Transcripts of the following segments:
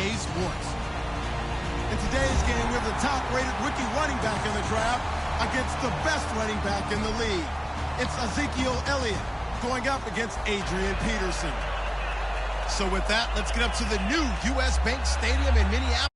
EA Sports. In today's game, we have the top-rated rookie running back in the draft against the best running back in the league. It's Ezekiel Elliott going up against Adrian Peterson. So with that, let's get up to the new U.S. Bank Stadium in Minneapolis.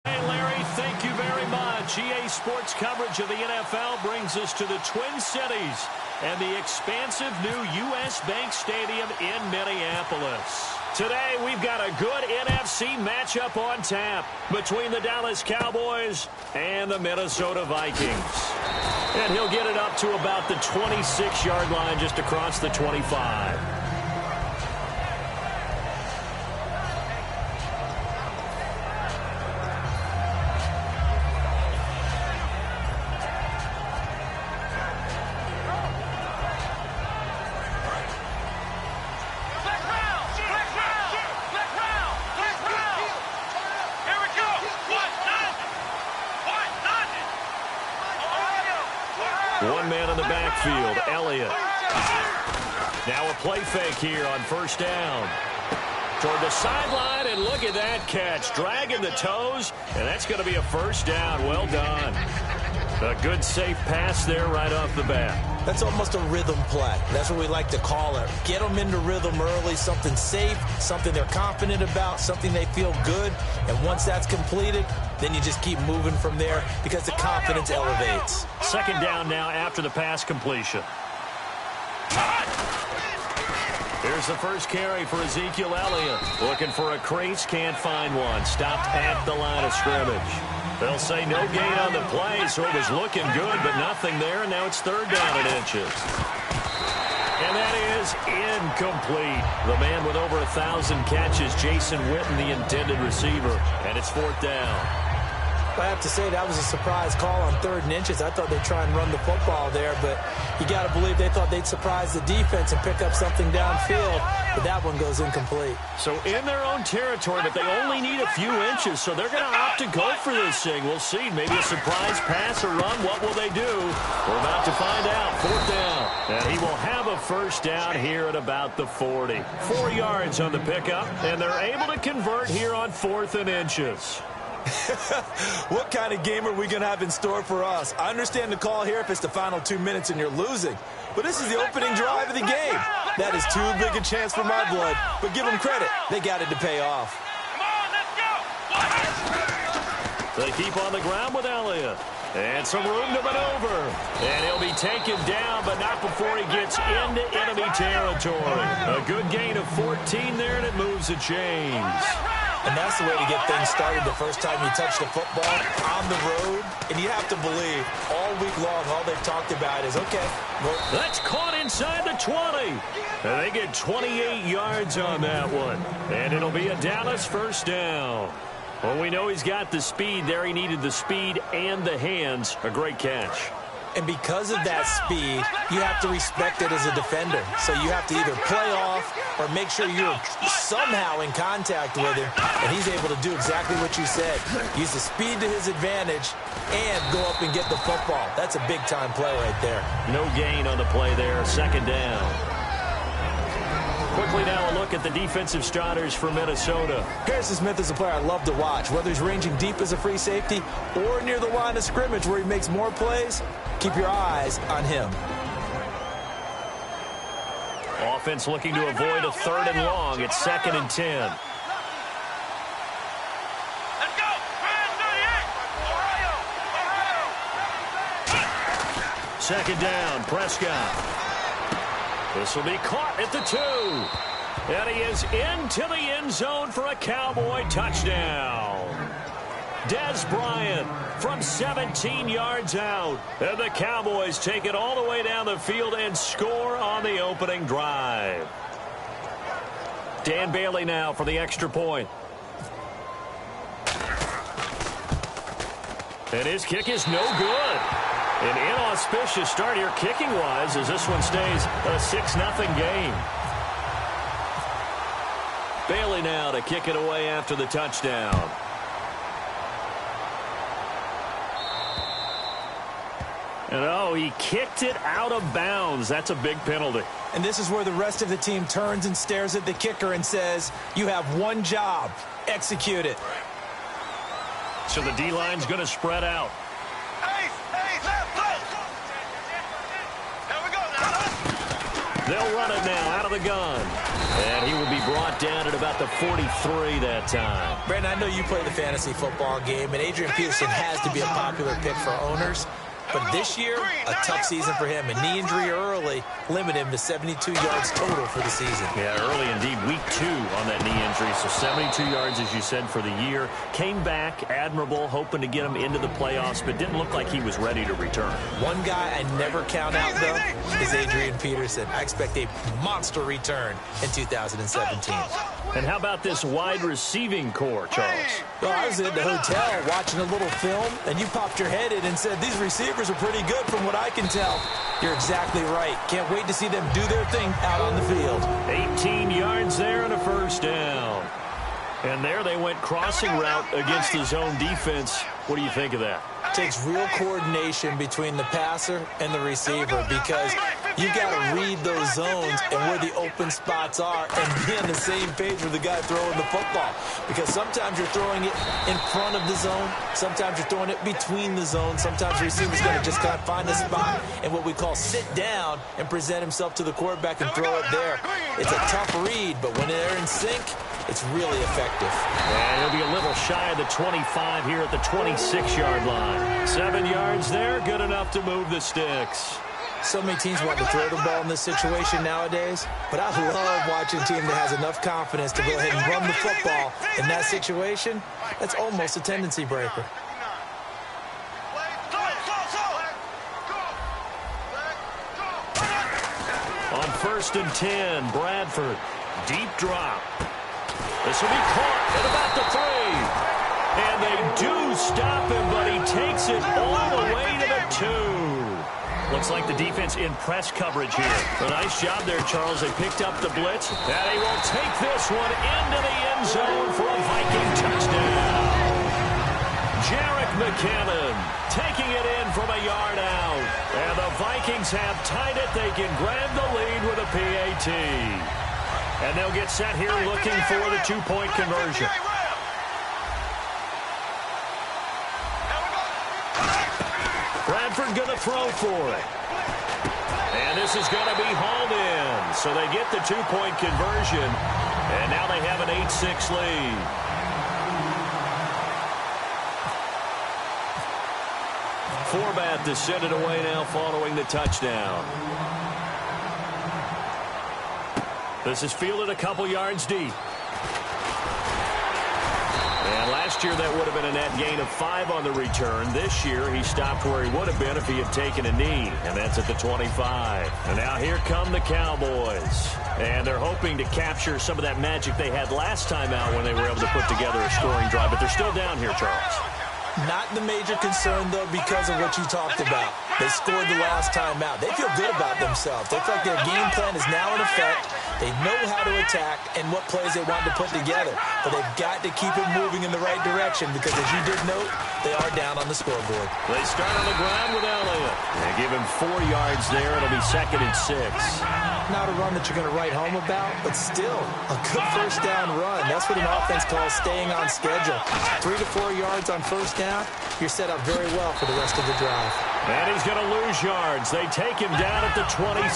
Hey, Larry, thank you very much. EA Sports coverage of the NFL brings us to the Twin Cities and the expansive new U.S. Bank Stadium in Minneapolis. Today, we've got a good NFC matchup on tap between the Dallas Cowboys and the Minnesota Vikings. And he'll get it up to about the 26-yard line just across the 25. One man in the backfield, Elliott. Now a play fake here on first down. Toward the sideline, and look at that catch. Dragging the toes, and that's going to be a first down. Well done. A good, safe pass there right off the bat. That's almost a rhythm play. That's what we like to call it. Get them into rhythm early, something safe, something they're confident about, something they feel good. And once that's completed, then you just keep moving from there because the confidence elevates. Second down now after the pass completion. Here's the first carry for Ezekiel Elliott. Looking for a crease, can't find one. Stopped at the line of scrimmage. They'll say no gain on the play, so it was looking good, but nothing there, and now it's third down and inches. And that is incomplete. The man with over 1,000 catches, Jason Witten, the intended receiver, and it's fourth down. I have to say that was a surprise call on 3rd and inches. I thought they'd try and run the football there, but you got to believe they thought they'd surprise the defense and pick up something downfield, but that one goes incomplete. So in their own territory, but they only need a few inches, so they're going to opt to go for this thing. We'll see. Maybe a surprise pass or run. What will they do? We're about to find out. Fourth down. And he will have a first down here at about the 40. 4 yards on the pickup, and they're able to convert here on 4th and inches. What kind of game are we going to have in store for us? I understand the call here if it's the final 2 minutes and you're losing. But this is the opening drive of the game. That is too big a chance for my blood. But give them credit. They got it to pay off. They keep on the ground with Elliott. And some room to maneuver. And he'll be taken down, but not before he gets into enemy territory. A good gain of 14 there, and it moves the chains. And that's the way to get things started the first time you touch the football on the road. And you have to believe all week long, all they've talked about is, okay. Well, that's caught inside the 20. And they get 28 yards on that one. And it'll be a Dallas first down. Well, we know he's got the speed there. He needed the speed and the hands. A great catch. And because of that speed, you have to respect it as a defender. So you have to either play off or make sure you're somehow in contact with him. And he's able to do exactly what you said. Use the speed to his advantage and go up and get the football. That's a big-time play right there. No gain on the play there. Second down. Quickly now a look at the defensive starters for Minnesota. Harrison Smith is a player I love to watch. Whether he's ranging deep as a free safety or near the line of scrimmage where he makes more plays, keep your eyes on him. Offense looking to avoid a 3rd and long. It's 2nd and 10. Let's go! 38! Second down, Prescott. This will be caught at the 2. And he is into the end zone for a Cowboy touchdown. Dez Bryant from 17 yards out. And the Cowboys take it all the way down the field and score on the opening drive. Dan Bailey now for the extra point. And his kick is no good. An inauspicious start here kicking-wise as this one stays a 6-0 game. Bailey now to kick it away after the touchdown. And oh, he kicked it out of bounds. That's a big penalty. And this is where the rest of the team turns and stares at the kicker and says, you have one job. Execute it. So the D-line's going to spread out. They'll run it now out of the gun. And he will be brought down at about the 43 that time. Brandon, I know you play the fantasy football game, and Adrian Peterson has to be a popular pick for owners. But this year, a tough season for him. A knee injury early limited him to 72 yards total for the season. Yeah, early indeed. Week 2 on that knee injury. So 72 yards, as you said, for the year. Came back, admirable, hoping to get him into the playoffs, but didn't look like he was ready to return. One guy I never count out, though, is Adrian Peterson. I expect a monster return in 2017. And how about this wide receiving core, Charles? Well, I was at the hotel watching a little film, and you popped your head in and said, these receivers are pretty good from what I can tell. You're exactly right. Can't wait to see them do their thing out on the field. 18 yards there and a first down. And there they went crossing route against the zone defense. What do you think of that? Takes real coordination between the passer and the receiver because you've got to read those zones and where the open spots are and be on the same page with the guy throwing the football. Because sometimes you're throwing it in front of the zone. Sometimes you're throwing it between the zones. Sometimes the receiver's going to just kind of find a spot and what we call sit down and present himself to the quarterback and throw it there. It's a tough read, but when they're in sync, it's really effective. And he'll be a little shy of the 25 here at the 26-yard line. 7 yards there, good enough to move the sticks. So many teams want to throw the ball in this situation nowadays, but I love watching a team that has enough confidence to go ahead and run the football in that situation. That's almost a tendency breaker. On 1st and 10, Bradford, deep drop. This will be caught at about the 3. And they do stop him, but he takes it all the way to the 2. Looks like the defense in press coverage here. A nice job there, Charles. They picked up the blitz. And he will take this one into the end zone for a Viking touchdown. Jarek McKinnon taking it in from a yard out. And the Vikings have tied it. They can grab the lead with a PAT. And they'll get set here looking for the 2-point conversion. Bradford going to throw for it. And this is going to be hauled in. So they get the 2-point conversion. And now they have an 8-6 lead. Forbath to send it away now following the touchdown. This is fielded a couple yards deep. And last year that would have been a net gain of 5 on the return. This year he stopped where he would have been if he had taken a knee. And that's at the 25. And now here come the Cowboys. And they're hoping to capture some of that magic they had last time out when they were able to put together a scoring drive. But they're still down here, Charles. Not the major concern, though, because of what you talked about. They scored the last time out. They feel good about themselves. They feel like their game plan is now in effect. They know how to attack and what plays they want to put together. But they've got to keep it moving in the right direction because, as you did note, they are down on the scoreboard. They start on the ground with Elliott. They give him 4 yards there. It'll be 2nd and 6. Not a run that you're going to write home about, but still a good first down run. That's what an offense calls staying on schedule. 3 to 4 yards on first down, you're set up very well for the rest of the drive. And he's going to lose yards. They take him down at the 26.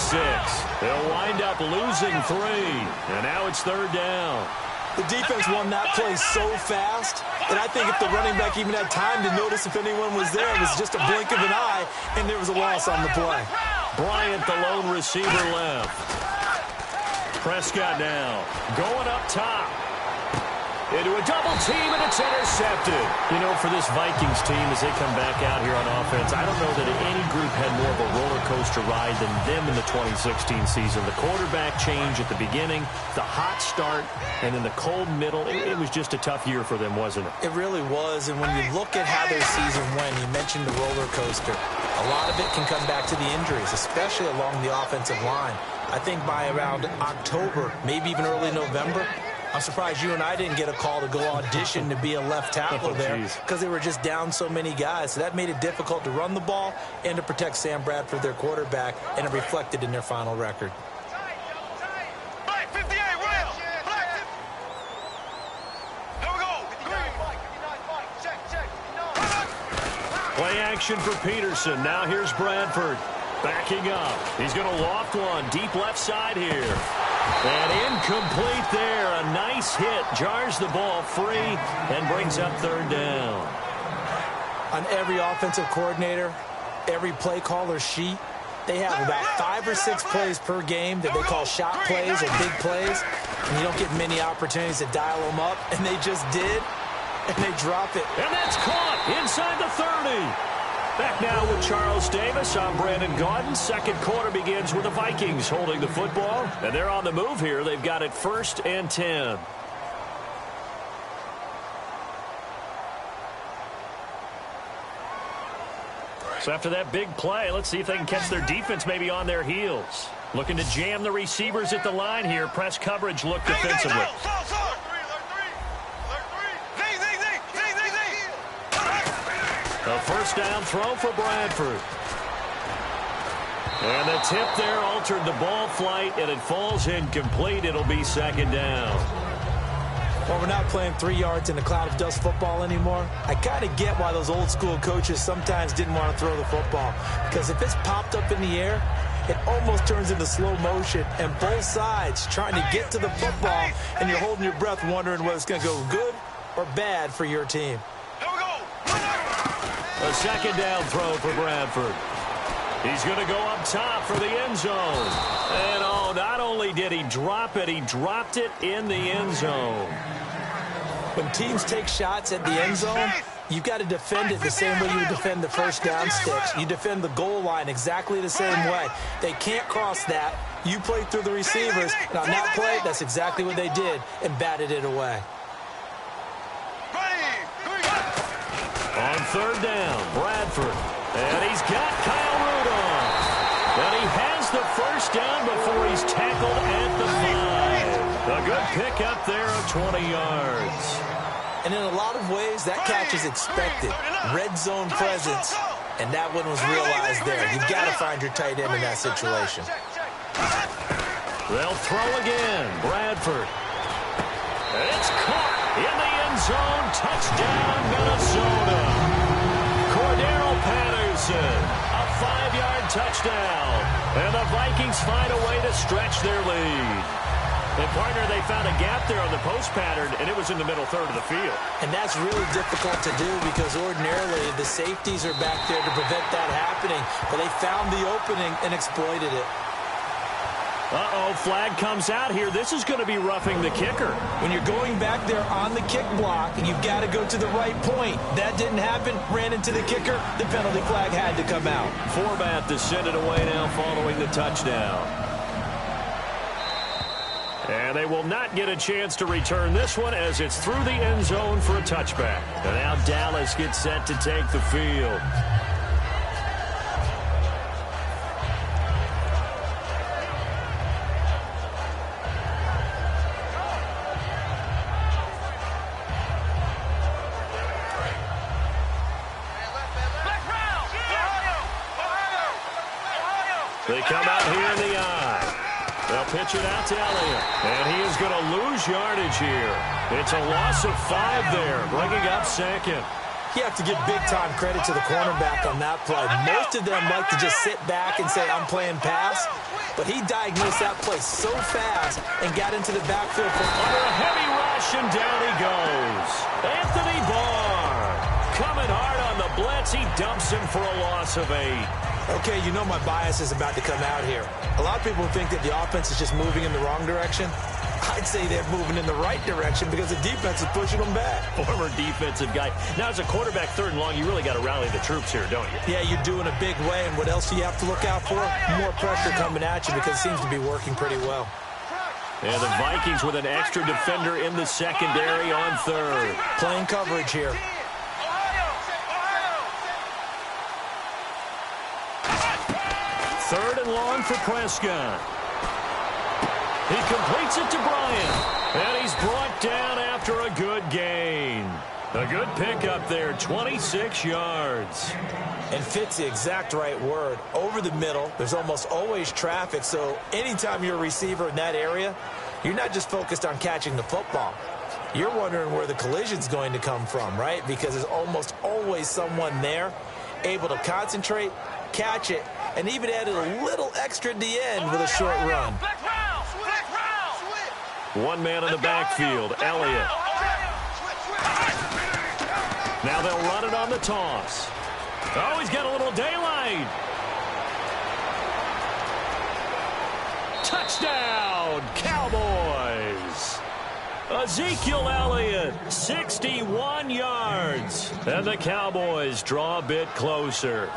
They'll wind up losing 3. And now it's 3rd down. The defense won that play so fast that I think if the running back even had time to notice if anyone was there, it was just a blink of an eye, and there was a loss on the play. Bryant, the lone receiver, left. Prescott now going up top. Into a double team, and it's intercepted. You know, for this Vikings team, as they come back out here on offense, I don't know that any group had more of a roller coaster ride than them in the 2016 season. The quarterback change at the beginning, the hot start, and then the cold middle. It was just a tough year for them, wasn't it? It really was, and when you look at how their season went, you mentioned the roller coaster. A lot of it can come back to the injuries, especially along the offensive line. I think by around October, maybe even early November, I'm surprised you and I didn't get a call to go audition to be a left tackle there because they were just down so many guys. So that made it difficult to run the ball and to protect Sam Bradford, their quarterback, and it reflected in their final record. action for Peterson. Now here's Bradford backing up. He's going to loft one deep left side here. And incomplete there. A nice hit. Jars the ball free and brings up third down. On every offensive coordinator, every play caller sheet, they have about 5 or 6 plays per game that they call shot plays or big plays. And you don't get many opportunities to dial them up. And they just did. And they drop it. And that's caught inside the 30. Back now with Charles Davis. I'm Brandon Gaudin. Second quarter begins with the Vikings holding the football. And they're on the move here. They've got it 1st and 10. So after that big play, let's see if they can catch their defense maybe on their heels. Looking to jam the receivers at the line here. Press coverage look defensively. A first down throw for Bradford. And the tip there altered the ball flight, and it falls incomplete. It'll be second down. Well, we're not playing 3 yards in a cloud of dust football anymore. I kind of get why those old school coaches sometimes didn't want to throw the football. Because if it's popped up in the air, it almost turns into slow motion. And both sides trying to get to the football, and you're holding your breath wondering whether it's going to go good or bad for your team. A second down throw for Bradford. He's going to go up top for the end zone. And, oh, not only did he drop it, he dropped it in the end zone. When teams take shots at the end zone, you've got to defend it the same way you would defend the first down sticks. You defend the goal line exactly the same way. They can't cross that. You play through the receivers. And on that play, that's exactly what they did and batted it away. On third down, Bradford. And he's got Kyle Rudolph. And he has the first down before he's tackled at the 5. A good pickup there of 20 yards. And in a lot of ways, that catch is expected. Red zone presence. And that one was realized there. You've got to find your tight end in that situation. They'll throw again. Bradford. And it's caught in the end zone. Touchdown, Minnesota. Cordero Patterson, a 5-yard touchdown. And the Vikings find a way to stretch their lead. And, partner, they found a gap there on the post pattern, and it was in the middle third of the field. And that's really difficult to do because ordinarily the safeties are back there to prevent that happening. But they found the opening and exploited it. Uh-oh, flag comes out here. This is going to be roughing the kicker. When you're going back there on the kick block, you've got to go to the right point. That didn't happen. Ran into the kicker. The penalty flag had to come out. Forbath to send it away now following the touchdown. And they will not get a chance to return this one as it's through the end zone for a touchback. And now Dallas gets set to take the field. They come out here in the eye. They'll pitch it out to Elliott. And he is going to lose yardage here. It's a loss of 5 there, bringing up second. You have to give big-time credit to the cornerback on that play. Most of them like to just sit back and say, I'm playing pass. But he diagnosed that play so fast and got into the backfield. Under a heavy rush, and down he goes. Anthony Barr coming hard on the blitz. He dumps him for a loss of 8. Okay, you know my bias is about to come out here. A lot of people think that the offense is just moving in the wrong direction. I'd say they're moving in the right direction because the defense is pushing them back. Former defensive guy. Now, as a quarterback, third and long, you really got to rally the troops here, don't you? Yeah, you do in a big way. And what else do you have to look out for? More pressure coming at you because it seems to be working pretty well. And the Vikings with an extra defender in the secondary on third. Playing coverage here. Third and long for Prescott. He completes it to Bryant. And he's brought down after a good gain. A good pickup there, 26 yards. And fits the exact right word. Over the middle, there's almost always traffic. So anytime you're a receiver in that area, you're not just focused on catching the football. You're wondering where the collision's going to come from, right? Because there's almost always someone there. able to concentrate, catch it, and even added a little extra at the end with a short run. One man in the backfield, Elliott. Now they'll run it on the toss. Oh, he's got a little daylight. Touchdown, Cowboys. Ezekiel Elliott, 61 yards. And the Cowboys draw a bit closer.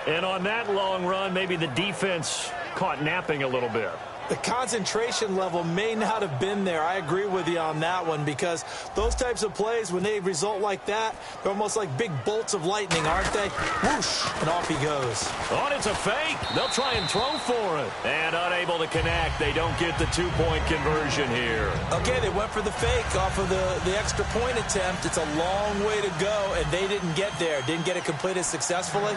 And on that long run, maybe the defense caught napping a little bit. The concentration level may not have been there. I agree with you on that one, because those types of plays, when they result like that, they're almost like big bolts of lightning, aren't they? Whoosh, and off he goes. Oh, and it's a fake. They'll try and throw for it. And unable to connect. They don't get the two-point conversion here. Okay, they went for the fake off of the extra point attempt. It's a long way to go, and they didn't get there. Didn't get it completed successfully.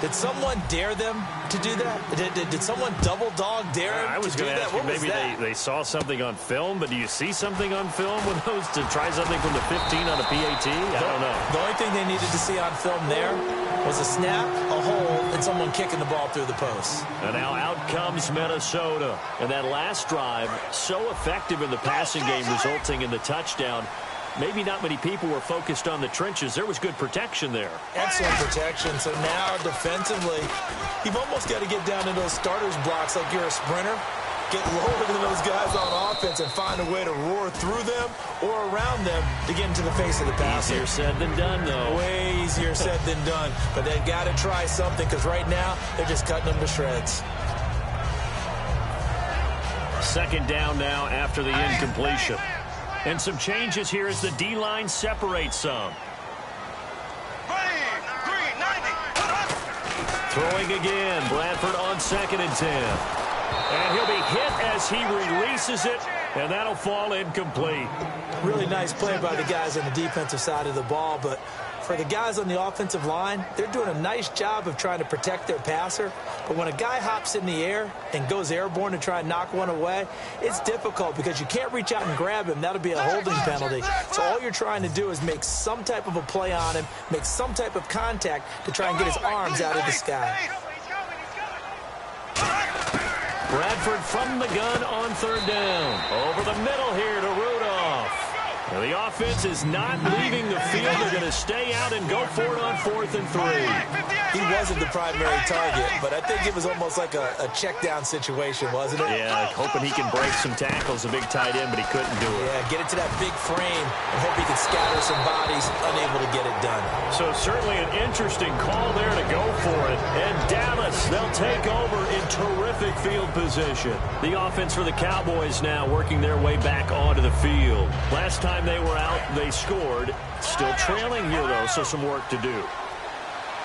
Did someone dare them to do that? Did someone double dog dare them I was to do going to that? ask you, What was maybe that? they saw something on film, but do you see something on film with those to try something from the 15 on a PAT? I don't know. The only thing they needed to see on film there was a snap, a hole, and someone kicking the ball through the post. And now out comes Minnesota. And that last drive, so effective in the passing game, resulting in the touchdown. Maybe not many people were focused on the trenches. There was good protection there. Excellent protection. So now defensively, you've almost got to get down to those starters blocks like you're a sprinter. Get lower than those guys on offense and find a way to roar through them or around them to get into the face of the passer. Easier said than done, though. Way easier said than done. But they've got to try something, because right now they're just cutting them to shreds. Second down now after the incompletion. And some changes here as the D-line separates some. Throwing again. Bradford on 2nd and 10. And he'll be hit as he releases it, and that'll fall incomplete. Really nice play by the guys on the defensive side of the ball, but for the guys on the offensive line, they're doing a nice job of trying to protect their passer. But when a guy hops in the air and goes airborne to try and knock one away, it's difficult because you can't reach out and grab him. That'll be a holding penalty. So all you're trying to do is make some type of a play on him, make some type of contact to try and get his arms out of the sky. Bradford from the gun on 3rd down. Over the middle here to Rudolph. Now the offense is not leaving the field. They're going to stay out and go for it on 4th and 3. He wasn't the primary target, but I think it was almost like a check down situation, wasn't it? Yeah, hoping he can break some tackles, a big tight end, but he couldn't do it. Yeah, get it to that big frame and hope he can scatter some bodies, unable to get it done. So certainly an interesting call there to go for it. And Dallas, they'll take over in terrific field position. The offense for the Cowboys now working their way back onto the field. Last time they were out, they scored. Still trailing here, though, so some work to do.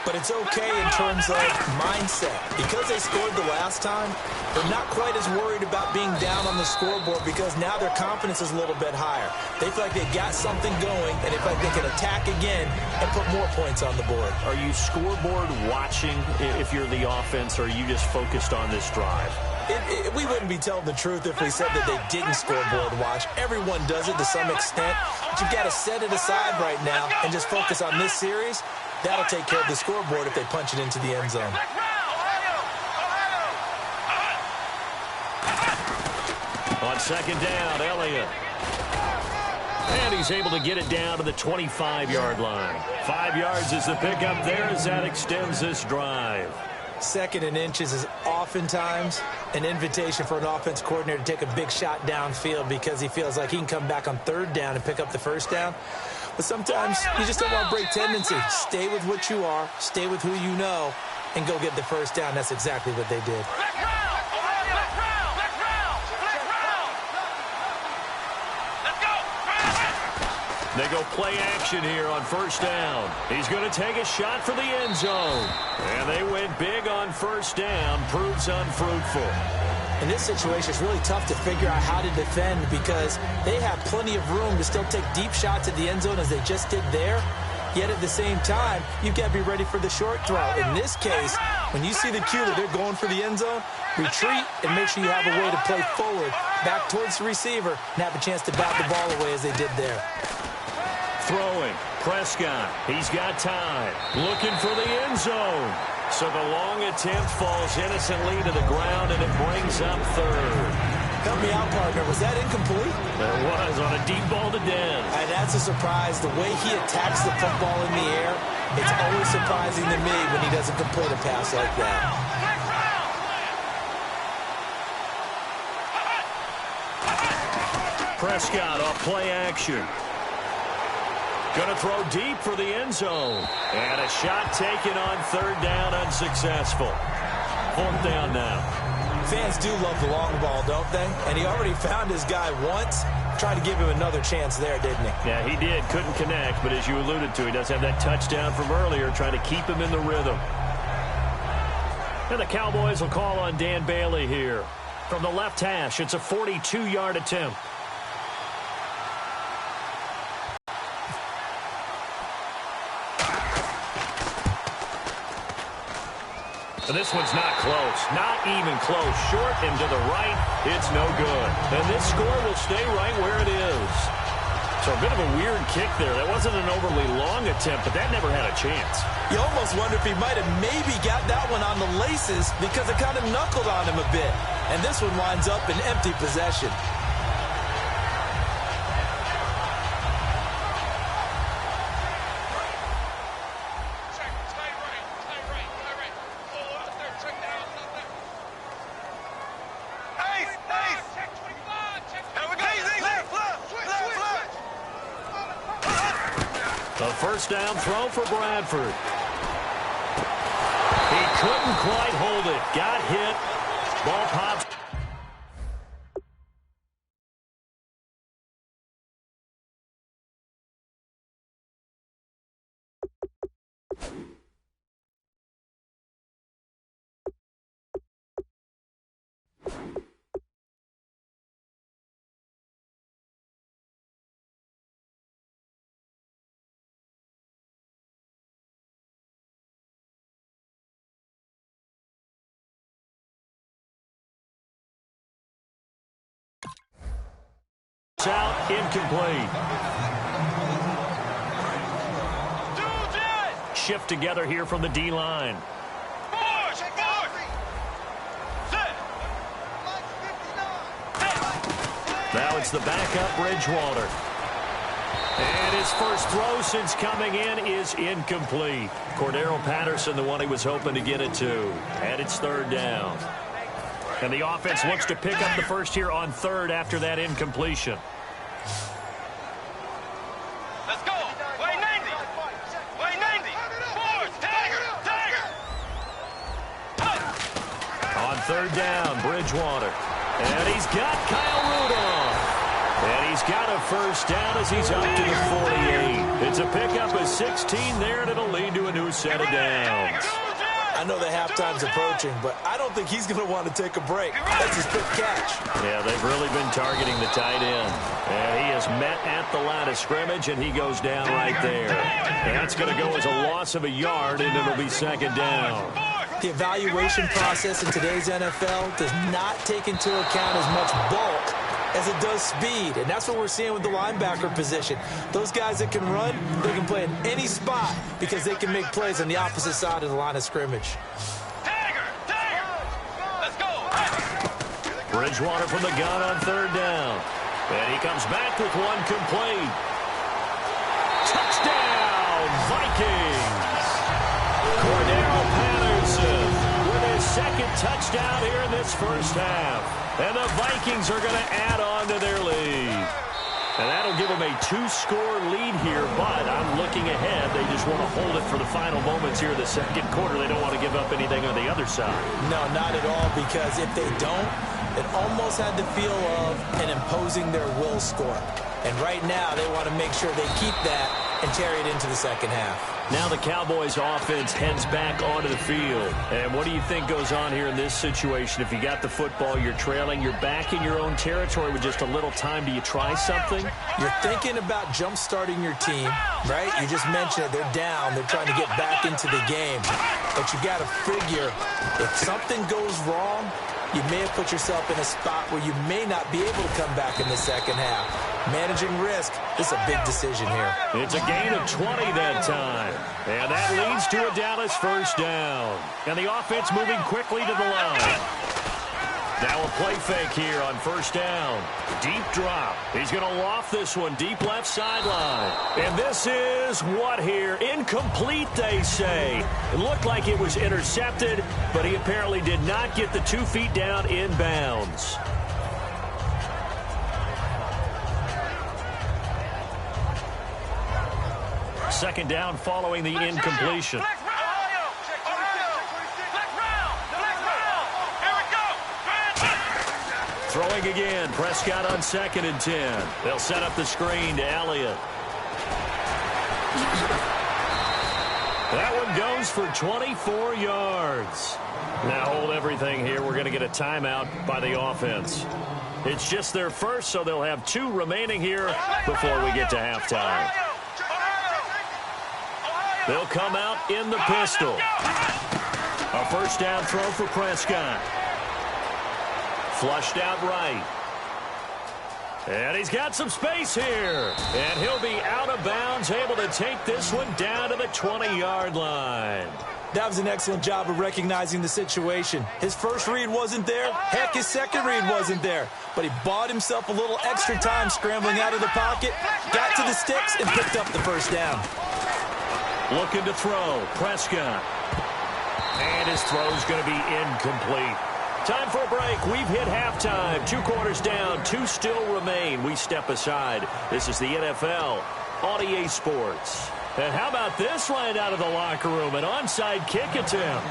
But it's okay in terms of mindset. Because they scored the last time, they're not quite as worried about being down on the scoreboard, because now their confidence is a little bit higher. They feel like they've got something going, and they feel like they can attack again and put more points on the board. Are you scoreboard watching if you're the offense, or are you just focused on this drive? We wouldn't be telling the truth if we said that they didn't scoreboard watch. Everyone does it to some extent, but you've got to set it aside right now and just focus on this series. That'll take care of the scoreboard if they punch it into the end zone. On 2nd down, Elliott. And he's able to get it down to the 25-yard line. 5 yards is the pickup there as that extends this drive. 2nd and inches is oftentimes an invitation for an offense coordinator to take a big shot downfield, because he feels like he can come back on 3rd down and pick up the 1st down. But sometimes you just don't want to break tendency. Stay with what you are, stay with who you know, and go get the 1st down. That's exactly what they did. They go play action here on 1st down. He's going to take a shot for the end zone. And they went big on 1st down. Proves unfruitful. In this situation, it's really tough to figure out how to defend, because they have plenty of room to still take deep shots at the end zone as they just did there. Yet at the same time, you've got to be ready for the short throw. In this case, when you see the cue that they're going for the end zone, retreat and make sure you have a way to play forward, back towards the receiver, and have a chance to bat the ball away as they did there. Throwing. Prescott, he's got time. Looking for the end zone. So the long attempt falls innocently to the ground, and it brings up third. Help me out, partner. Was that incomplete? It was on a deep ball to Den. And that's a surprise. The way he attacks the football in the air, it's always surprising to me when he doesn't complete a pass like that. Prescott off play action. Going to throw deep for the end zone. And a shot taken on third down, unsuccessful. Fourth down now. Fans do love the long ball, don't they? And he already found his guy once. Tried to give him another chance there, didn't he? Yeah, he did. Couldn't connect, but as you alluded to, he does have that touchdown from earlier, trying to keep him in the rhythm. And the Cowboys will call on Dan Bailey here. From the left hash, it's a 42-yard attempt. And this one's not close. Not even close. Short and to the right. It's no good. And this score will stay right where it is. So a bit of a weird kick there. That wasn't an overly long attempt, but that never had a chance. You almost wonder if he might have maybe got that one on the laces because it kind of knuckled on him a bit. And this one winds up in empty possession. First down throw for Bradford. He couldn't quite hold it. Got hit. Ball pops. Out, incomplete. Shift together here from the D-line. Now it's the backup Bridgewater. And his first throw since coming in is incomplete. Cordero Patterson, the one he was hoping to get it to. And it's third down. And the offense looks to pick up the first here on third after that incompletion. Let's go. Way 90. Way 90. Forward. Tiger. On third down, Bridgewater. And he's got Kyle Rudolph. And he's got a first down as he's up to the 48. It's a pickup of 16 there, and it'll lead to a new set of downs. I know the halftime's approaching, but I don't think he's going to want to take a break. That's his quick catch. Yeah, they've really been targeting the tight end. And he is met at the line of scrimmage, and he goes down right there. And that's going to go as a loss of a yard, and it'll be second down. The evaluation process in today's NFL does not take into account as much bulk as it does speed, and that's what we're seeing with the linebacker position. Those guys that can run, they can play in any spot because they can make plays on the opposite side of the line of scrimmage. Tiger. Let's go. Bridgewater from the gun on third down. And he comes back with one complete. Touchdown, Vikings! Cordero Patterson with his second touchdown here in this first half. And the Vikings are going to add on to their lead. And that'll give them a 2-score lead here, but I'm looking ahead. They just want to hold it for the final moments here in the second quarter. They don't want to give up anything on the other side. No, not at all, because if they don't, it almost had the feel of an imposing their will score. And right now, they want to make sure they keep that and carry it into the second half. Now the Cowboys offense heads back onto the field. And what do you think goes on here in this situation? If you got the football, you're trailing, you're back in your own territory with just a little time. Do you try something? You're thinking about jump-starting your team, right? You just mentioned it. They're down. They're trying to get back into the game. But you got to figure if something goes wrong, you may have put yourself in a spot where you may not be able to come back in the second half. Managing risk. This is a big decision here. It's a gain of 20 that time. And that leads to a Dallas first down. And the offense moving quickly to the line. Now a play fake here on first down. Deep drop. He's going to loft this one deep left sideline. And this is what here? Incomplete, they say. It looked like it was intercepted, but he apparently did not get the 2 feet down in bounds. Second down following the incompletion. Throwing again. Prescott on 2nd and 10. They'll set up the screen to Elliott. That one goes for 24 yards. Now hold everything here. We're going to get a timeout by the offense. It's just their first, so they'll have 2 remaining here before we get to halftime. They'll come out in the pistol. A first down throw for Prescott. Flushed out right. And he's got some space here. And he'll be out of bounds, able to take this one down to the 20-yard line. That was an excellent job of recognizing the situation. His first read wasn't there. Heck, his second read wasn't there. But he bought himself a little extra time scrambling out of the pocket, got to the sticks, and picked up the first down. Looking to throw. Prescott. And his throw's going to be incomplete. Time for a break. We've hit halftime. 2 quarters down. 2 still remain. We step aside. This is the NFL on EA Sports. And how about this right out of the locker room? An onside kick attempt.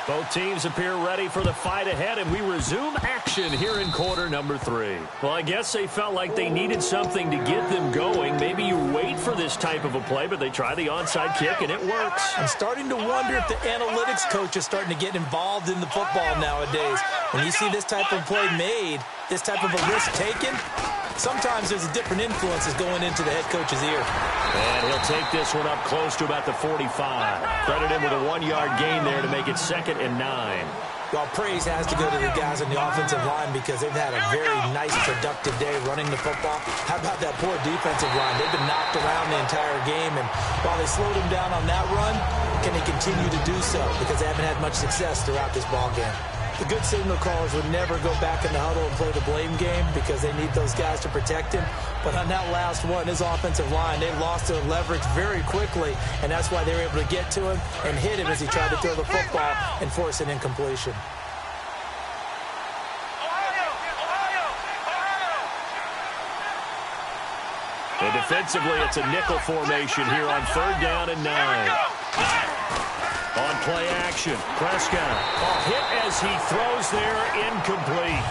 Both teams appear ready for the fight ahead, and we resume action here in quarter number 3. Well, I guess they felt like they needed something to get them going. Maybe you wait for this type of a play, but they try the onside kick, and it works. I'm starting to wonder if the analytics coach is starting to get involved in the football nowadays. When you see this type of play made, this type of a risk taken, sometimes there's a different influences going into the head coach's ear. And he'll take this one up close to about the 45. Credit him with a 1-yard gain there to make it 2nd and 9. Well, praise has to go to the guys on the offensive line because they've had a very nice, productive day running the football. How about that poor defensive line? They've been knocked around the entire game, and while they slowed him down on that run, can they continue to do so? Because they haven't had much success throughout this ball game. The good signal callers would never go back in the huddle and play the blame game because they need those guys to protect him. But on that last one, his offensive line, they lost their leverage very quickly, and that's why they were able to get to him and hit him as he tried to throw the football and force an incompletion. And defensively, it's a nickel formation here on 3rd down and 9. On play action, Prescott. Hit as he throws there, incomplete.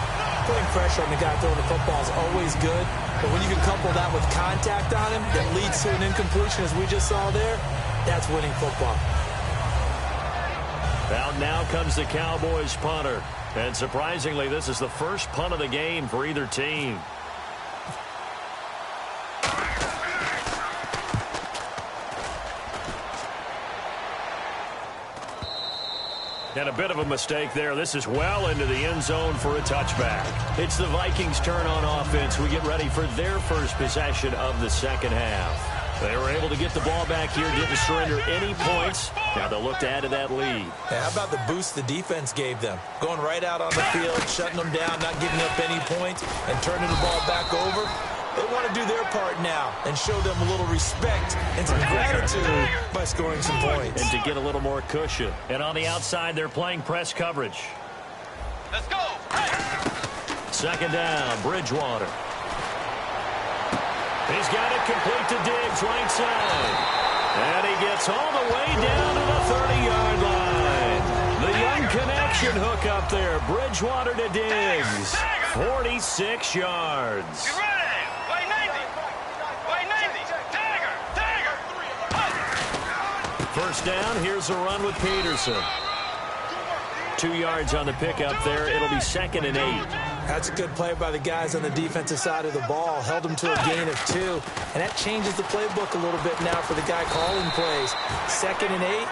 Putting pressure on the guy throwing the football is always good, but when you can couple that with contact on him that leads to an incompletion, as we just saw there, that's winning football. Out now comes the Cowboys punter. And surprisingly, this is the first punt of the game for either team. And a bit of a mistake there. This is well into the end zone for a touchback. It's the Vikings' turn on offense. We get ready for their first possession of the second half. They were able to get the ball back here, didn't surrender any points. Now they'll look to add to that lead. Yeah, how about the boost the defense gave them? Going right out on the field, shutting them down, not giving up any points, and turning the ball back over. They want to do their part now and show them a little respect and some gratitude by scoring some points. And to get a little more cushion. And on the outside, they're playing press coverage. Let's go. Hey. Second down, Bridgewater. He's got it complete to Diggs, right side. And he gets all the way down to the 30-yard line. The young connection hook up there. Bridgewater to Diggs. 46 yards. You ready? Way 90. Way 90. Dagger. Dagger. first down. Here's a run with Peterson. 2 yards on the pickup there. It'll be 2nd and 8. That's a good play by the guys on the defensive side of the ball. Held them to a gain of 2. And that changes the playbook a little bit now for the guy calling plays. 2nd and 8.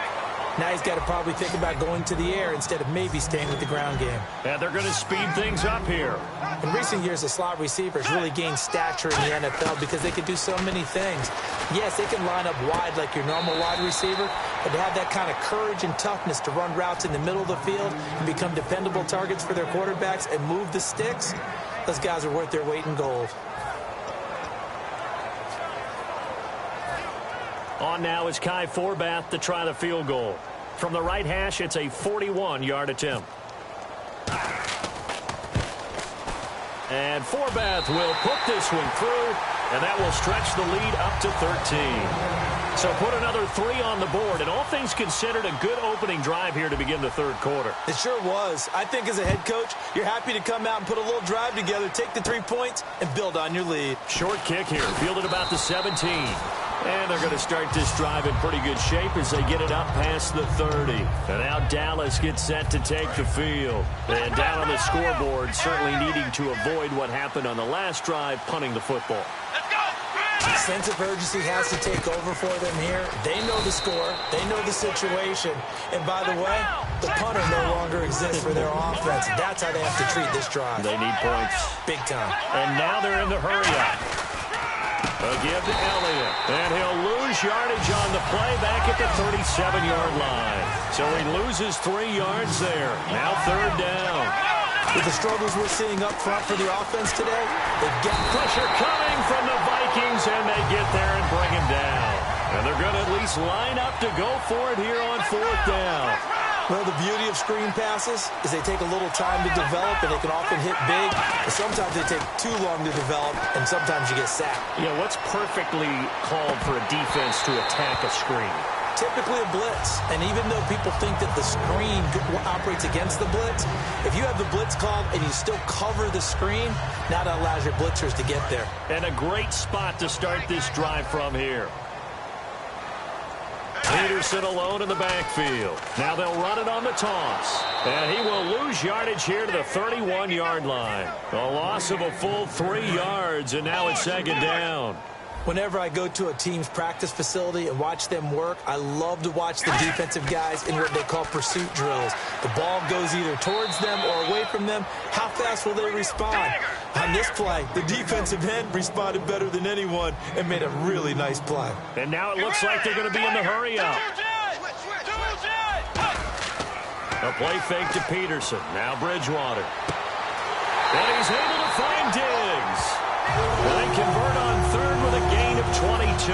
Now he's got to probably think about going to the air instead of maybe staying with the ground game. And they're going to speed things up here. In recent years, the slot receivers really gained stature in the NFL because they could do so many things. Yes, they can line up wide like your normal wide receiver, but to have that kind of courage and toughness to run routes in the middle of the field and become dependable targets for their quarterbacks and move the sticks, those guys are worth their weight in gold. On now is Kai Forbath to try the field goal. From the right hash, it's a 41-yard attempt. And Forbath will put this one through, and that will stretch the lead up to 13. So put another 3 on the board, and all things considered, a good opening drive here to begin the third quarter. It sure was. I think as a head coach, you're happy to come out and put a little drive together, take the 3 points, and build on your lead. Short kick here, fielded about the 17. And they're going to start this drive in pretty good shape as they get it up past the 30. And now Dallas gets set to take the field. And down on the scoreboard, certainly needing to avoid what happened on the last drive, punting the football. Let's go! Sense of urgency has to take over for them here. They know the score. They know the situation. And by the way, the punter no longer exists for their offense. That's how they have to treat this drive. They need points. Big time. And now they're in the hurry-up. A give to Elliott, and he'll lose yardage on the play back at the 37-yard line. So he loses 3 yards there. Now 3rd down. With the struggles we're seeing up front for the offense today, they get Pressure coming from the Vikings, and they get there and bring him down. And they're going to at least line up to go for it here on 4th down. Well, the beauty of screen passes is they take a little time to develop, and they can often hit big. But sometimes they take too long to develop, and sometimes you get sacked. Yeah, what's perfectly called for a defense to attack a screen? Typically a blitz. And even though people think that the screen operates against the blitz, if you have the blitz called and you still cover the screen, now that allows your blitzers to get there. And a great spot to start this drive from here. Peterson alone in the backfield. Now they'll run it on the toss. And he will lose yardage here to the 31-yard line. A loss of a full 3 yards, and now it's 2nd down. Whenever I go to a team's practice facility and watch them work, I love to watch the defensive guys in what they call pursuit drills. The ball goes either towards them or away from them. How fast will they respond? On this play, the defensive end responded better than anyone and made a really nice play. And now it looks like they're going to be in the hurry-up. A play fake to Peterson. Now Bridgewater. And he's able to find Diggs. And they convert on 3rd with a gain of 22.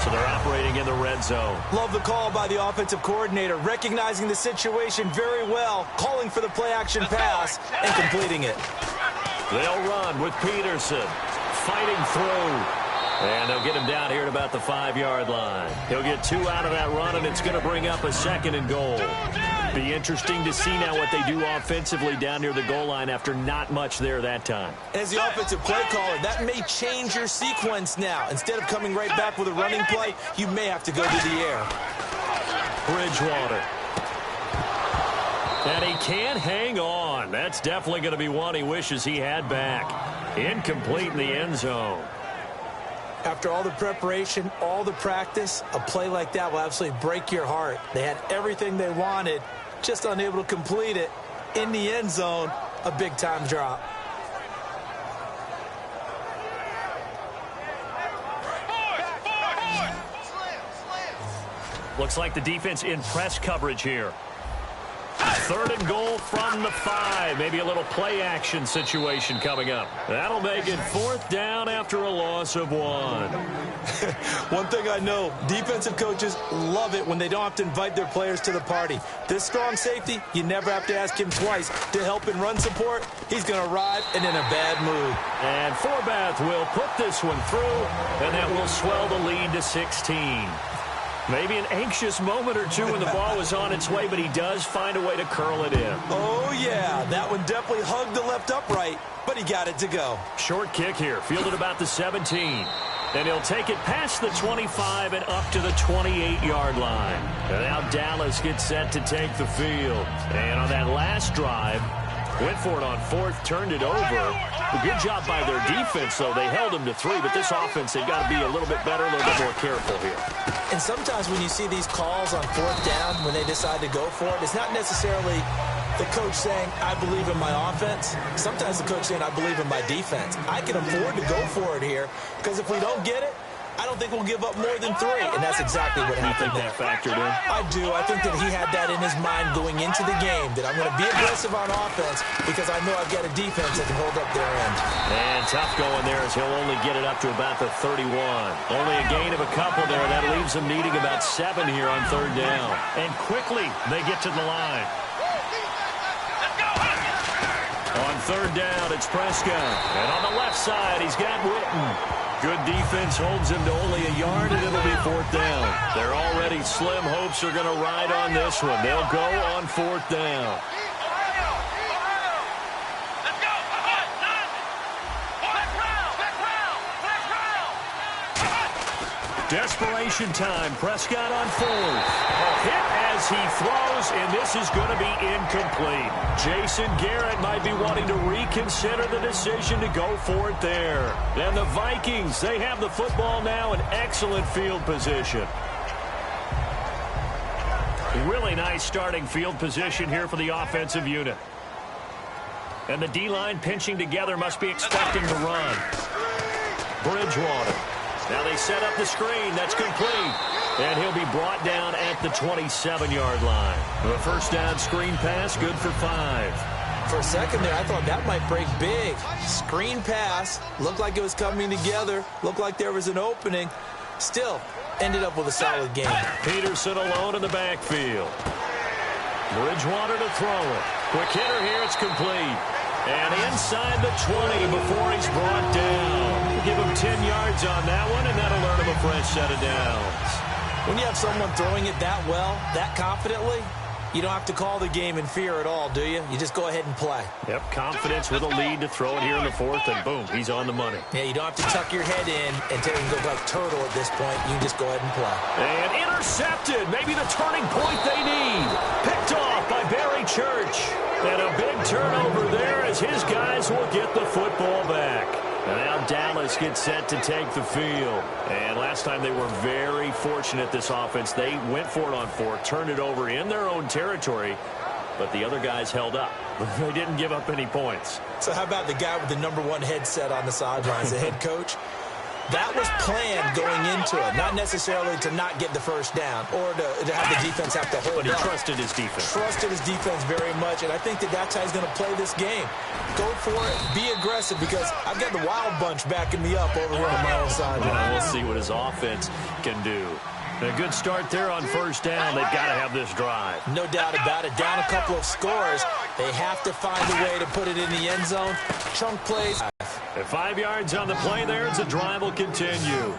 So they're operating in the red zone. Love the call by the offensive coordinator, recognizing the situation very well, calling for the play-action pass, and completing it. They'll run with Peterson, fighting through. And they'll get him down here at about the 5-yard line. He'll get 2 out of that run, and it's going to bring up a 2nd and goal. Be interesting to see now what they do offensively down near the goal line after not much there that time. As the offensive play caller, that may change your sequence now. Instead of coming right back with a running play, you may have to go to the air. Bridgewater. And he can't hang on. That's definitely going to be one he wishes he had back. Incomplete in the end zone. After all the preparation, all the practice, a play like that will absolutely break your heart. They had everything they wanted, just unable to complete it. In the end zone, a big-time drop. Looks like the defense in press coverage here. 3rd and goal from the 5. Maybe a little play action situation coming up. That'll make it 4th down after a loss of 1. One thing I know, defensive coaches love it when they don't have to invite their players to the party. This strong safety, you never have to ask him twice to help in run support. He's going to arrive and in a bad mood. And Forbath will put this one through, and that will swell the lead to 16. Maybe an anxious moment or two when the ball was on its way, but he does find a way to curl it in. Oh, yeah. That one definitely hugged the left upright, but he got it to go. Short kick here, fielded about the 17. And he'll take it past the 25 and up to the 28-yard line. And now Dallas gets set to take the field. And on that last drive, went for it on fourth, turned it over. A good job by their defense, though. They held them to 3, but this offense, they've got to be a little bit better, a little bit more careful here. And sometimes when you see these calls on fourth down, when they decide to go for it, it's not necessarily the coach saying, I believe in my offense. Sometimes the coach saying, I believe in my defense. I can afford to go for it here, because if we don't get it, I don't think we'll give up more than 3. And that's exactly what happened there. That factored in? I do. I think that he had that in his mind going into the game, that I'm going to be aggressive on offense because I know I've got a defense that can hold up their end. And tough going there as he'll only get it up to about the 31. Only a gain of a couple there. That leaves them needing about 7 here on third down. And quickly they get to the line. On third down, it's Prescott. And on the left side, he's got Witten. Good defense holds him to only a yard, and it'll be fourth down. They're already slim hopes are going to ride on this one. They'll go on fourth down. Desperation time. Prescott on fourth. Hit as he throws, and this is going to be incomplete. Jason Garrett might be wanting to reconsider the decision to go for it there. And the Vikings, they have the football now in excellent field position. Really nice starting field position here for the offensive unit. And the D-line pinching together must be expecting to run. Bridgewater. Now they set up the screen. That's complete. And he'll be brought down at the 27-yard line. The first down screen pass, good for 5. For a second there, I thought that might break big. Screen pass. Looked like it was coming together. Looked like there was an opening. Still, ended up with a solid game. Peterson alone in the backfield. Bridgewater to throw it. Quick hitter here. It's complete. And inside the 20 before he's brought down. Give him 10 yards on that one, and that'll earn him a fresh set of downs. When you have someone throwing it that well, that confidently, you don't have to call the game in fear at all, do you? You just go ahead and play. Yep, confidence with a lead to throw it here in the fourth, and boom, he's on the money. Yeah, you don't have to tuck your head in and tell him to go like turtle at this point. You can just go ahead and play. And intercepted. Maybe the turning point they need. Picked off by Barry Church. And a big turnover there as his guys will get the football back. And now Dallas gets set to take the field. And last time they were very fortunate, this offense. They went for it on fourth, turned it over in their own territory, but the other guys held up. They didn't give up any points. So how about the guy with the #1 headset on the sidelines, the head coach? That was planned going into it, not necessarily to not get the first down or to have the defense have to hold But he up. trusted his defense. Trusted his defense very much, and I think that that's how he's going to play this game. Go for it, be aggressive, because I've got the wild bunch backing me up over here on my own sideline. We'll see what his offense can do. A good start there on first down. They've got to have this drive. No doubt about it. Down a couple of scores. They have to find a way to put it in the end zone. Chunk plays. At 5 yards on the play there, as the drive will continue.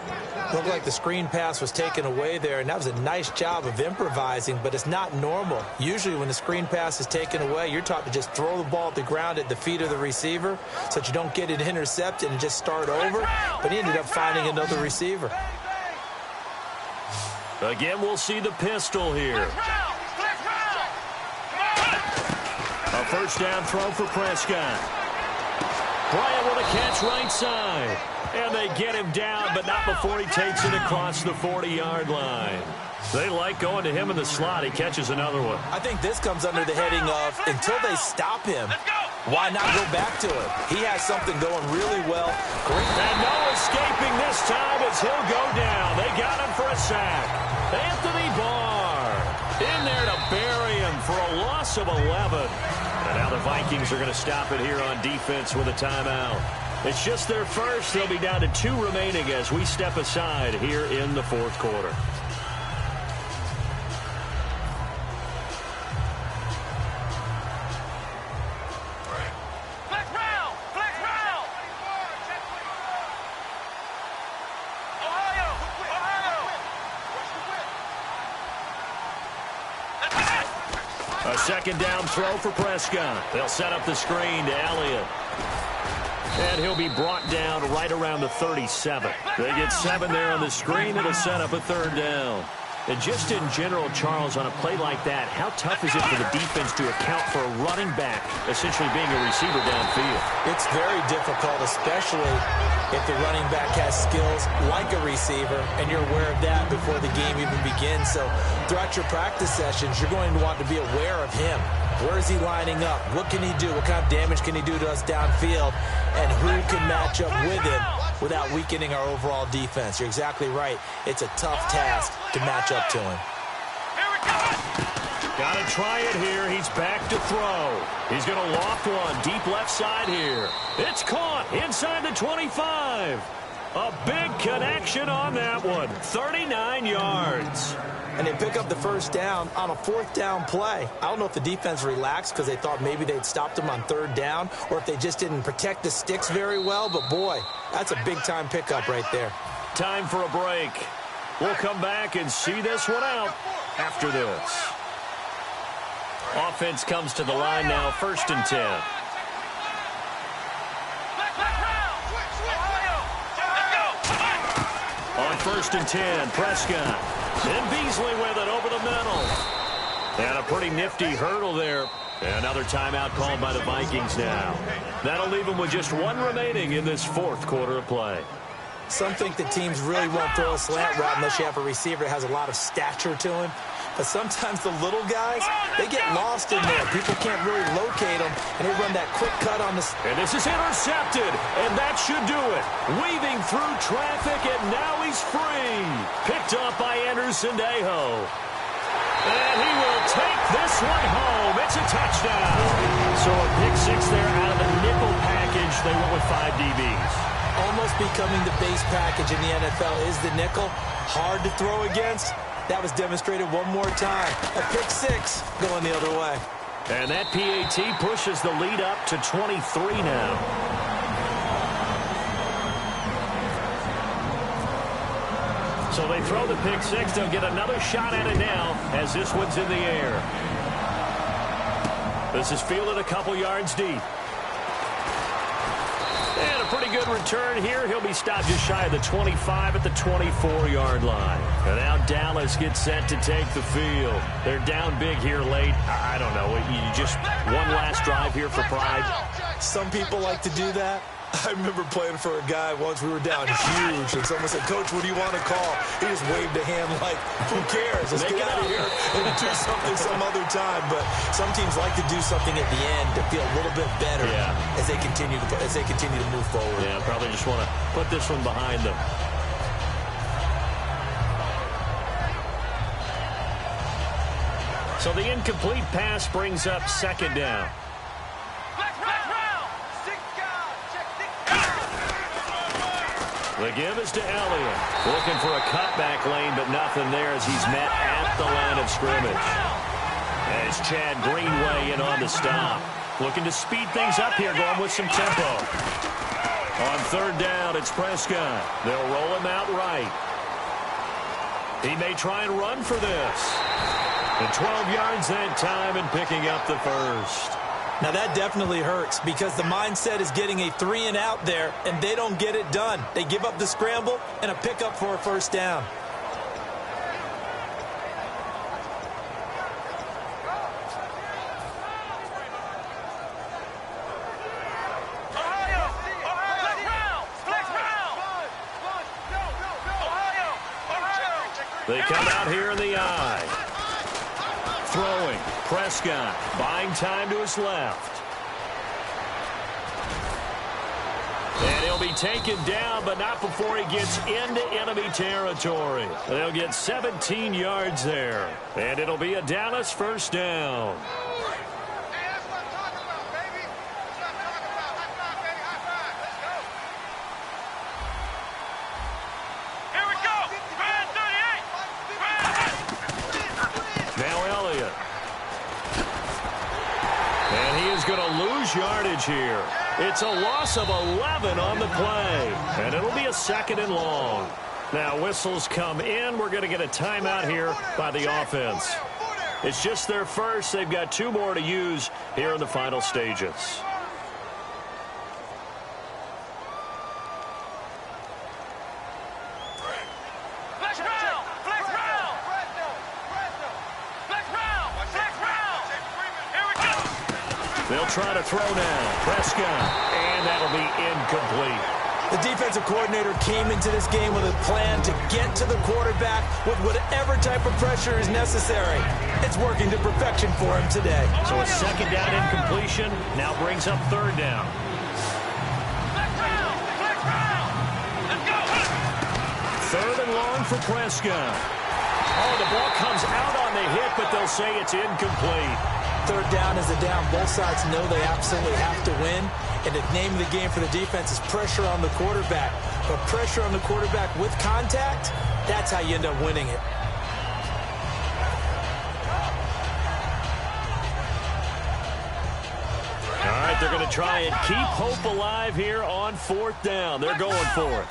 Looked like the screen pass was taken away there, and that was a nice job of improvising, but it's not normal. Usually when the screen pass is taken away, you're taught to just throw the ball at the ground at the feet of the receiver so that you don't get it intercepted and just start over. But he ended up finding another receiver. Again, we'll see the pistol here. A first down throw for Prescott. Bryant with a catch right side. And they get him down, but not before he takes it across the 40-yard line. They like going to him in the slot. He catches another one. I think this comes under the heading of, until they stop him, why not go back to it? He has something going really well. Great. And no escaping this time as he'll go down. They got him for a sack. Anthony Barr in there to bury him for a loss of 11. And now the Vikings are going to stop it here on defense with a timeout. It's just their first. They'll be down to 2 remaining as we step aside here in the fourth quarter. A second down throw for Prescott. They'll set up the screen to Elliott. And he'll be brought down right around the 37. They get 7 there on the screen. It'll set up a 3rd down. And just in general, Charles, on a play like that, how tough is it for the defense to account for a running back essentially being a receiver downfield? It's very difficult, especially if the running back has skills like a receiver, and you're aware of that before the game even begins. So throughout your practice sessions, you're going to want to be aware of him. Where is he lining up? What can he do? What kind of damage can he do to us downfield? And who can match up with him without weakening our overall defense? You're exactly right. It's a tough task to match up to him. Got to try it here. He's back to throw. He's going to loft one deep left side here. It's caught inside the 25. A big connection on that one. 39 yards. And they pick up the 1st down on a 4th down play. I don't know if the defense relaxed because they thought maybe they'd stopped them on 3rd down, or if they just didn't protect the sticks very well. But, boy, that's a big-time pickup right there. Time for a break. We'll come back and see this one out after this. Offense comes to the line now, 1st and 10. On 1st and 10, Prescott. And Beasley with it over the middle. And a pretty nifty hurdle there. Another timeout called by the Vikings now. That'll leave them with just 1 remaining in this 4th quarter of play. Some think that teams really won't throw a slant route unless you have a receiver that has a lot of stature to him. But sometimes the little guys, they get lost in there. People can't really locate them, and they run that quick cut on the... And this is intercepted, and that should do it. Weaving through traffic, and now he's free. Picked up by Anderson-Dejo. And he will take this one home. It's a touchdown. So a pick 6 there out of the nickel package. They went with 5 DBs. Almost becoming the base package in the NFL is the nickel. Hard to throw against. That was demonstrated one more time. A pick 6 going the other way. And that PAT pushes the lead up to 23 now. So they throw the pick 6. They'll get another shot at it now as this one's in the air. This is fielded a couple yards deep. And a pretty good return here. He'll be stopped just shy of the 25 at the 24-yard line. And now Dallas gets set to take the field. They're down big here late. I don't know. You just one last drive here for pride. Some people like to do that. I remember playing for a guy once. We were down huge, and someone said, "Coach, what do you want to call?" He just waved a hand like, who cares? Let's get out of here and do something some other time. But some teams like to do something at the end to feel a little bit better as they continue to move forward. Yeah, probably just want to put this one behind them. So the incomplete pass brings up 2nd down. The give is to Elliott. Looking for a cutback lane, but nothing there as he's met at the line of scrimmage. As Chad Greenway in on the stop. Looking to speed things up here, going with some tempo. On 3rd down, it's Prescott. They'll roll him out right. He may try and run for this. And 12 yards that time and picking up the 1st. Now that definitely hurts because the mindset is getting a 3 and out there, and they don't get it done. They give up the scramble and a pickup for a 1st down. They come out here in the eye. Throwing. Prescott buying time to his left. And he'll be taken down, but not before he gets into enemy territory. They'll get 17 yards there. And it'll be a Dallas 1st down. Yardage here. It's a loss of 11 on the play, and it'll be a 2nd and long. Now whistles come in. We're going to get a timeout here by the offense. It's just their first. They've got 2 more to use here in the final stages. They'll try to throw now. Prescott. And that'll be incomplete. The defensive coordinator came into this game with a plan to get to the quarterback with whatever type of pressure is necessary. It's working to perfection for him today. So a second down incompletion now brings up third down. Third and long for Prescott. Oh, the ball comes out on the hit, but they'll say it's incomplete. Third down is a down. Both sides know they absolutely have to win. And the name of the game for the defense is pressure on the quarterback. But pressure on the quarterback with contact, that's how you end up winning it. All right, they're going to try and keep hope alive here on fourth down. They're going for it.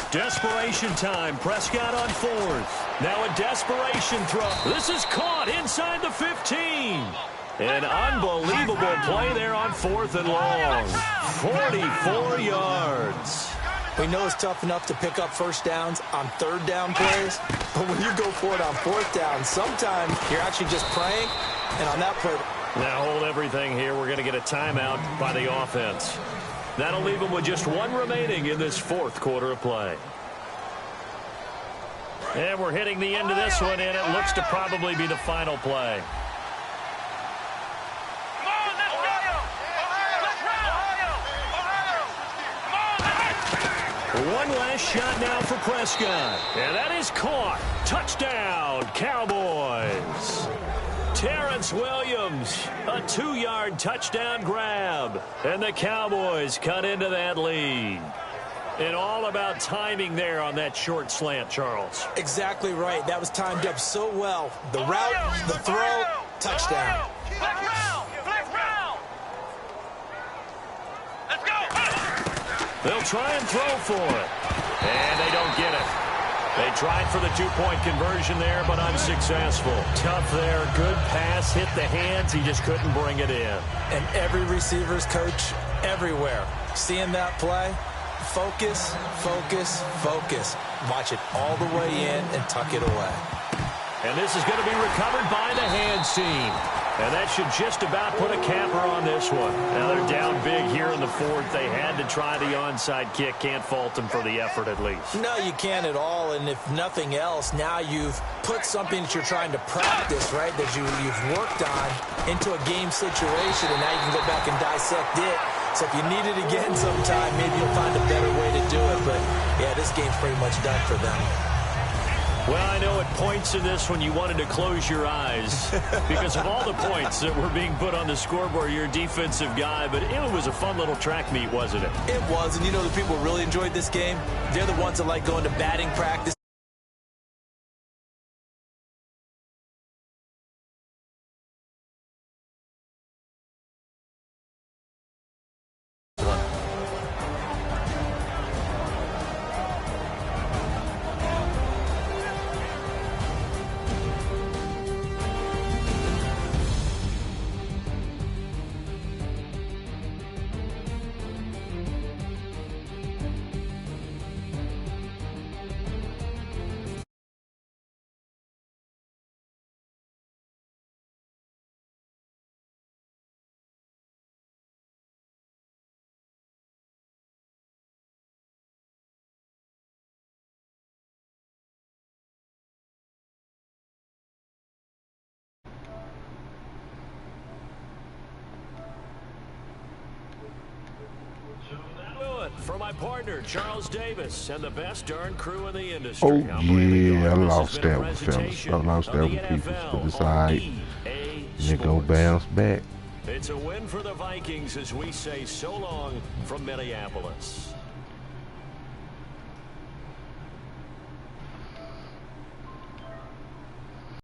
Desperation time. Prescott on fourth. Now a desperation throw. This is caught inside the 15. An unbelievable play there on fourth and long. 44 yards. We know it's tough enough to pick up first downs on third down plays, but when you go for it on fourth down, sometimes you're actually just praying, and on that play. Now hold everything here. We're going to get a timeout by the offense. That'll leave them with just one remaining in this fourth quarter of play. And we're hitting the end of this one, and it looks to probably be the final play. One last shot now for Prescott. And that is caught. Touchdown, Cowboys. Terrence Williams, a 2-yard touchdown grab. And the Cowboys cut into that lead. And all about timing there on that short slant, Charles. Exactly right. That was timed up so well. The route, the throw, touchdown. Let's go. They'll try and throw for it. And they don't get it. They tried for the two-point conversion there, but unsuccessful. Tough there. Good pass. Hit the hands. He just couldn't bring it in. And every receiver's coach everywhere. Seeing that play, focus, focus, focus. Watch it all the way in and tuck it away. And this is going to be recovered by the hands team. And that should just about put a capper on this one. Now they're down big here in the fourth. They had to try the onside kick. Can't fault them for the effort at least. No, you can't at all. And if nothing else, now you've put something that you're trying to practice, right, that you've worked on into a game situation, and now you can go back and dissect it. So if you need it again sometime, maybe you'll find a better way to do it. But, yeah, this game's pretty much done for them. Well, I know at points in this when you wanted to close your eyes because of all the points that were being put on the scoreboard. You're a defensive guy, but it was a fun little track meet, wasn't it? It was, and you know the people who really enjoyed this game? They're the ones that like going to batting practice. For my partner, Charles Davis, and the best darn crew in the industry. Oh, yeah, I lost that one, fellas. I lost that one, people. But it's all right. And they're going to bounce back. It's a win for the Vikings as we say so long from Minneapolis.